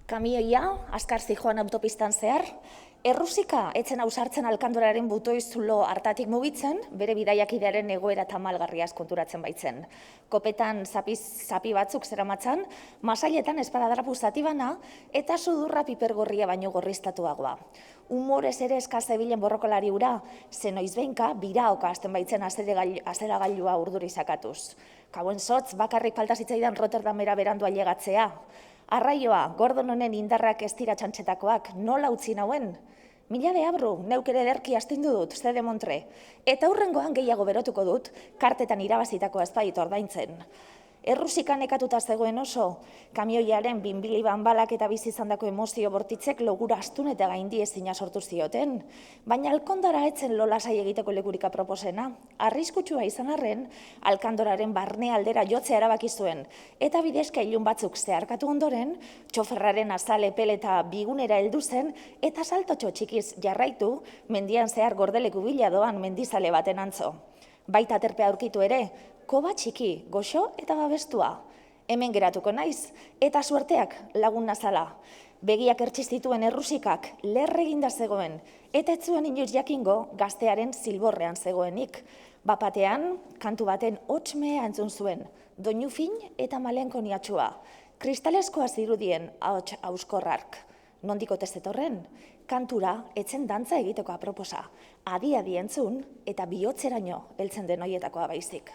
Kamioia, azkar zijoan autopistan zehar, errusika etzen ausartzen alkandoraren butoizulo hartatik mugitzen, bere bidaiakidearen egoera tamalgarriaz konturatzen baitzen. Kopetan zapi batzuk zeramatzan, masailetan esparadrapu zati bana eta sudurra pipergorria baino gorriztatuagoa. Humorez ere eskazebilen borrokolari ura, zenoiz behinka, biraoka hasten baitzen azeragailua urduri sakatuz. Kauen sotz, bakarrik falta zitzaidan Rotterdamera berandu ailegatzea. Arraioa, Gordon honen indarrak ez dira txantxetakoak, nola utzi nauen? Mila de abru, neuk ere ederki astindu dut, ze de Montre. Eta hurrengoan gehiago berotuko dut, kartetan irabazitako ezpait ordaintzen. Errusikan ekatuta zegoen oso, kamioiaren binbiliban balak eta bizi izandako emozio bortitzek logura astun eta gaindi ezina sortu zioten. Baina alkondara etzen lolasai egiteko lekurik aproposena. Arriskutsua izan arren, alkandoraren barne aldera jotzea erabaki zuen. Eta bidezka ilun batzuk zeharkatu ondoren, txoferraren azal epel eta bigunera heldu zen, eta saltotxo txikiz jarraitu, mendian zehar gordeleku bila doan mendizale baten antzo. Baita aterpea aurkitu ere, koba txiki, goxo eta babestua. Hemen geratuko naiz, eta suerteak lagun nazala. Begiak ertxistituen errusikak lerreginda zegoen, eta ez zuen inoiz jakingo gaztearen zilborrean zegoenik. Bapatean, kantu baten hotsmea entzun zuen, doinu fin eta malenkoniatxua. Kristaleskoa zirudien ahots auskorrark. Nondiko tezetorren, kantura etzen dantza egiteko aproposa. Adi entzun eta bihotzeraino heltzen den horietakoa baizik.